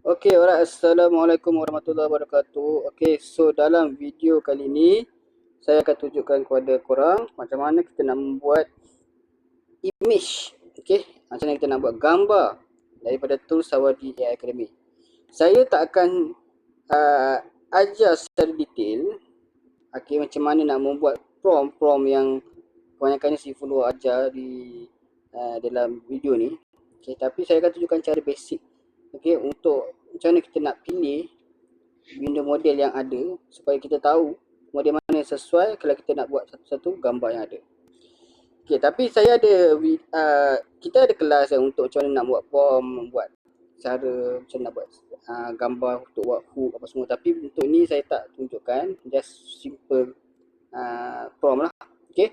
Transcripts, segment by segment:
Okey, alright. Assalamualaikum warahmatullahi wabarakatuh. Okey, so dalam video kali ni saya akan tunjukkan kepada korang macam mana kita nak membuat image. Okey, macam mana kita nak buat gambar daripada tools Sawadee AI Academy. Saya tak akan ajar secara detail macam mana nak membuat prompt yang kebanyakannya si follower ajar di dalam video ni. Okey, tapi saya akan tunjukkan cara basic. Okey, untuk macam mana kita nak pilih benda model yang ada supaya kita tahu model mana yang sesuai kalau kita nak buat satu-satu gambar yang ada. Okey, tapi saya ada kita ada kelas untuk macam mana nak buat prompt, buat cara macam mana nak buat gambar untuk buat hook apa semua, tapi untuk ni saya tak tunjukkan, just simple prompt lah. Okey.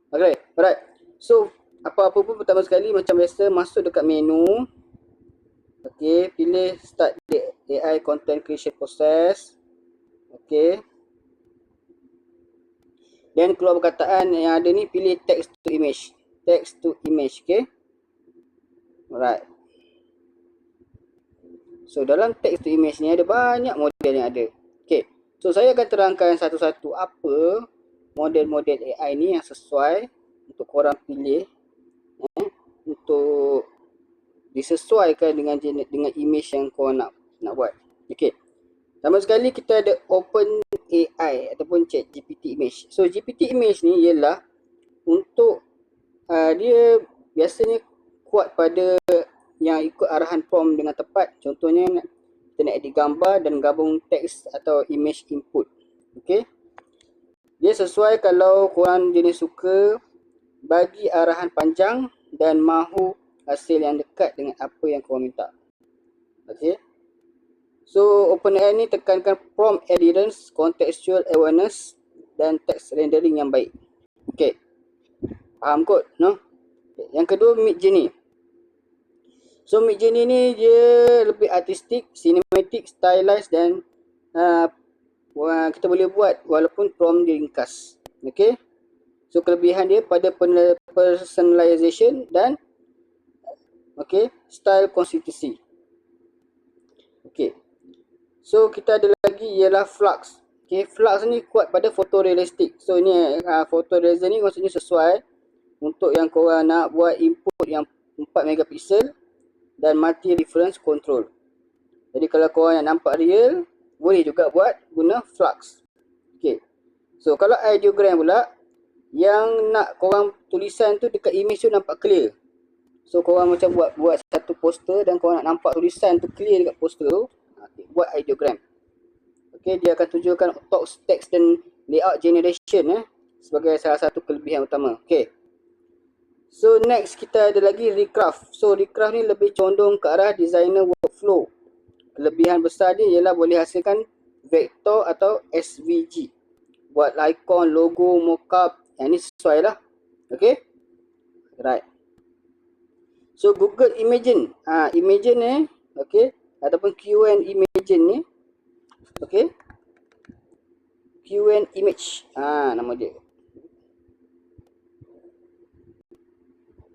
Okay, alright. So apa-apa pun pertama sekali macam biasa masuk dekat menu. Okey, pilih start the AI content creation process. Okey. Dan keluar perkataan yang ada ni, pilih text to image. Text to image, okey. Alright. So dalam text to image ni ada banyak model yang ada. Okey. So saya akan terangkan satu-satu apa model-model AI ni yang sesuai untuk korang pilih untuk disesuaikan dengan image yang korang nak buat. Okey. Pertama sekali kita ada Open AI ataupun Chat GPT image. So GPT image ni ialah untuk dia biasanya kuat pada yang ikut arahan prompt dengan tepat. Contohnya kita nak edit gambar dan gabung teks atau image input. Okey. Dia sesuai kalau korang jenis suka bagi arahan panjang dan mahu hasil yang dekat dengan apa yang korang minta. Okey. So OpenAI ni tekankan prompt adherence, contextual awareness dan text rendering yang baik. Okey. Faham kot, no? Okay. Yang kedua, Midjourney. So Midjourney ni dia lebih artistik, cinematic, stylized dan kita boleh buat walaupun prompt dia ringkas. Okey. So kelebihan dia pada personalization dan style consistency. Okey. So kita ada lagi ialah Flux. Okey, Flux ni kuat pada photorealistic. So ni photorealism ni maksudnya sesuai untuk yang korang nak buat input yang 4 megapiksel dan multi reference control. Jadi kalau korang yang nampak real, boleh juga buat guna Flux. Okey. So kalau ideogram pula, yang nak korang tulisan tu dekat image tu nampak clear. So korang macam buat satu poster dan korang nak nampak tulisan tu clear dekat poster tu, buat ideogram. Okey, dia akan tunjukkan text dan layout generation sebagai salah satu kelebihan utama. Okey. So next kita ada lagi Recraft. So Recraft ni lebih condong ke arah designer workflow. Kelebihan besar dia ialah boleh hasilkan vektor atau SVG. Buat icon, logo, mockup, yang ni sesuai lah. Okey. Right. So Google Imagen. Imagen ni, okey, ataupun QN Imagen ni. Okey. QN Image. Nama dia.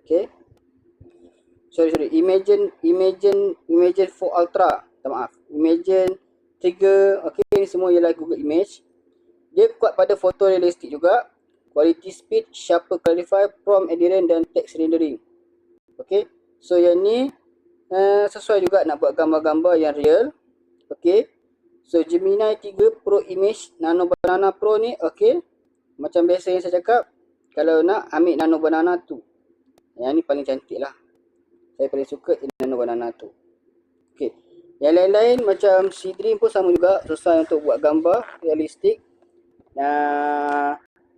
Okey. Sorry. Imagen 4 Ultra. Maaf. Imagen 3. Okey, ni semua ialah Google Image. Dia kuat pada photorealistic juga. Quality speed, sharper clarify, prompt adherence dan text rendering. Okey. So yang ni sesuai juga nak buat gambar-gambar yang real. Okey. So Gemini 3 Pro Image Nano Banana Pro ni, okey. Macam biasa yang saya cakap, kalau nak ambil Nano Banana tu. Yang ni paling cantik lah. Saya paling suka Nano Banana tu. Okey. Yang lain-lain macam Seedream pun sama juga, sesuai untuk buat gambar realistik.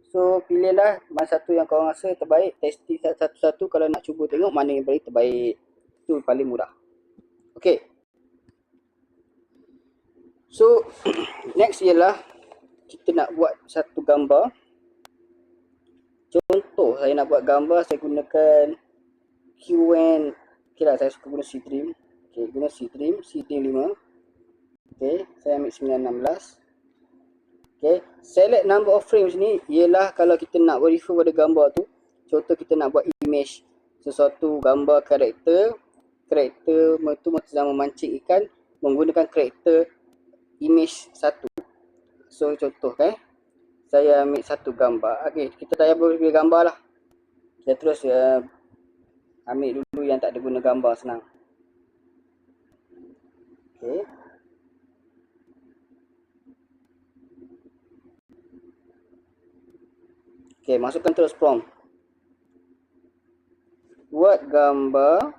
So pilihlah mana satu yang korang rasa terbaik, testing satu-satu kalau nak cuba tengok mana yang paling terbaik. Itu paling mudah. Okey. So next ialah kita nak buat satu gambar. Contoh saya nak buat gambar, saya gunakan QN. Okeylah, saya suka guna Seedream. Okey, guna Seedream 5. Okey, saya ambil 916. Okay, select number of frames ni ialah kalau kita nak refer pada gambar tu. Contoh kita nak buat image sesuatu gambar karakter tu yang memancing ikan, menggunakan karakter image satu. So contoh saya ambil satu gambar. Okey, kita tak payah pilih gambar lah. Kita terus ambil dulu yang tak ada guna gambar, senang. Okey. Okey, masukkan terus prompt. Buat gambar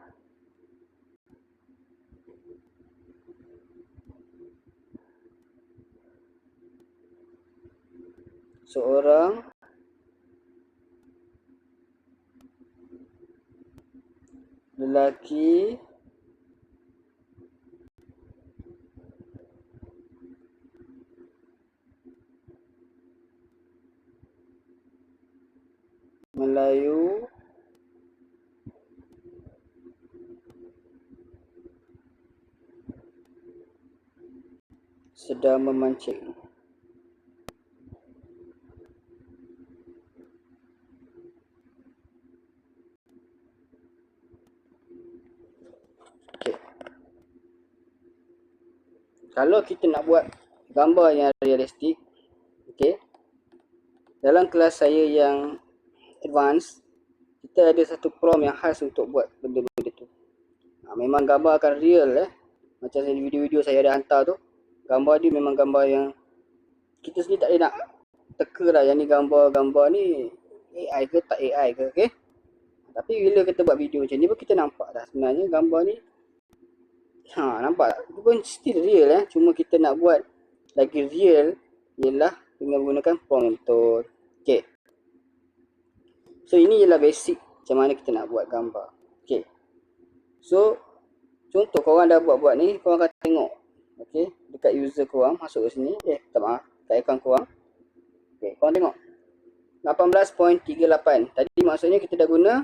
seorang lelaki Melayu sedang memancing. Okay. Kalau kita nak buat gambar yang realistik, okay, dalam kelas saya yang advance, kita ada satu prompt yang khas untuk buat benda-benda tu. Memang gambar akan real macam video-video saya ada hantar tu, gambar dia memang gambar yang kita sendiri tak boleh nak teka lah yang ni gambar ni AI ke tak AI ke, okay? Tapi bila kita buat video macam ni pun kita nampak dah sebenarnya gambar ni nampak tak? Itu pun still real cuma kita nak buat lagi real ialah dengan menggunakan prompt betul. Okay. So ini ialah basic macam mana kita nak buat gambar. Okay. So contoh korang dah buat ni, korang akan tengok. Okay. Dekat user korang masuk ke sini. Tak maaf. Kat akaun korang. Okay. Korang tengok. 18.38. Tadi maksudnya kita dah guna.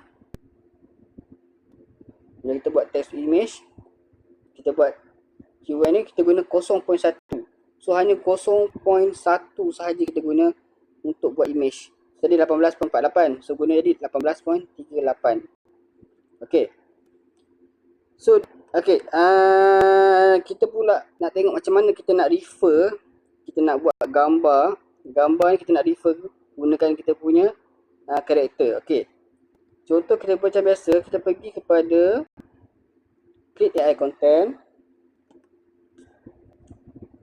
Bila kita buat text image. Kita buat keyword ni kita guna 0.1. So hanya 0.1 sahaja kita guna untuk buat image. Tadi 18.48. So guna jadi 18.38. Okay. So okay. Kita pula nak tengok macam mana kita nak refer. Kita nak buat gambar. Gambar ni kita nak refer gunakan kita punya karakter. Okay. Contoh kita buat macam biasa. Kita pergi kepada Create AI Content.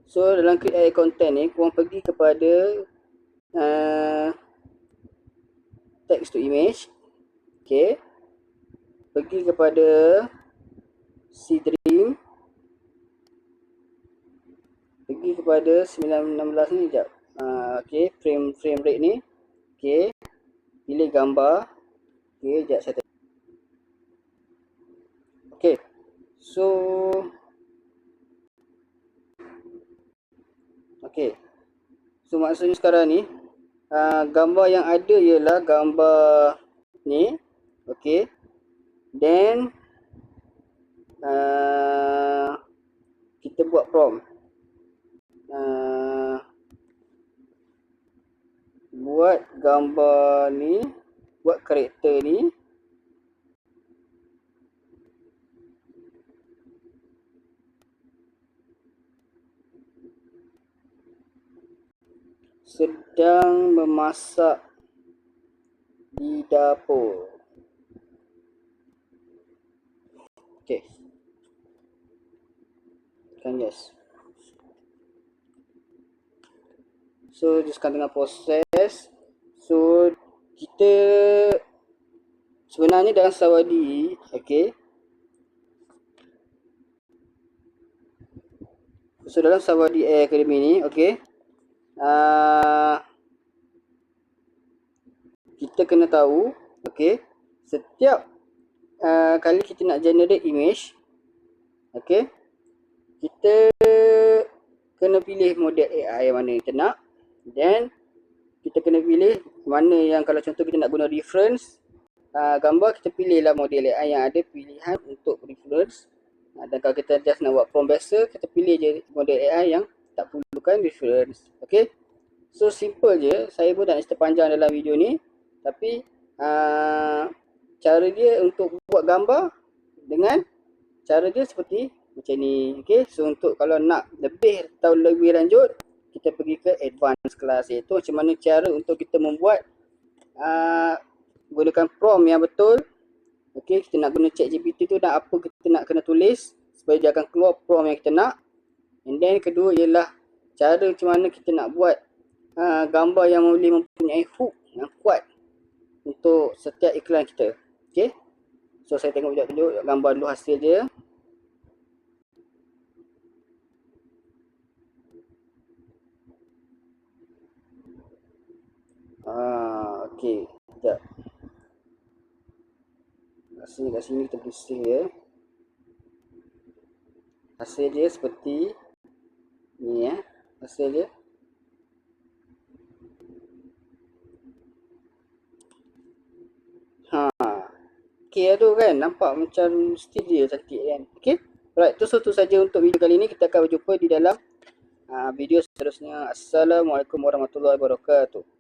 So dalam Create AI Content ni korang pergi kepada text to image. Okay. Pergi kepada Seedream. Pergi kepada 916 ni sekejap. Okay, frame rate ni. Okay. Pilih gambar. Okay, sekejap saya tengok. Okay. So okay. So maksudnya sekarang ni gambar yang ada ialah gambar ni. Okay. Then kita buat prompt. Buat gambar ni, buat karakter ni sedang memasak di dapur. Okay. Tekan yes. So teruskan dengan proses. So kita sebenarnya dalam Sawadee, okay. So dalam Sawadee AI Academy ni, okay. Kita kena tahu, okay, setiap kali kita nak generate image, okay, kita kena pilih model AI yang mana kita nak. Then kita kena pilih mana yang, kalau contoh kita nak guna reference gambar, kita pilihlah model AI yang ada pilihan untuk reference. Dan kalau kita just nak buat prompt biasa, kita pilih je model AI yang tak perlukan reference. Okay. So simple je. Saya pun tak nak cerita panjang dalam video ni. Tapi cara dia untuk buat gambar dengan cara dia seperti macam ni. Okay, so untuk kalau nak lebih tahu lebih lanjut, kita pergi ke advanced class, iaitu macam mana cara untuk kita membuat gunakan prompt yang betul. Okay, kita nak guna ChatGPT tu dan apa kita nak kena tulis supaya dia akan keluar prompt yang kita nak. And then kedua ialah cara macam mana kita nak buat gambar yang boleh mempunyai hook yang kuat untuk setiap iklan kita. Okay, so saya tengok sekejap dulu gambar dulu hasil dia. Okay, sekejap. Kat sini kita pusing dia. Hasil dia seperti ni ya, hasil dia. Okay tu kan, nampak macam studio cantik kan. Okay, alright, tu saja untuk video kali ini. Kita akan berjumpa di dalam video seterusnya. Assalamualaikum warahmatullahi wabarakatuh.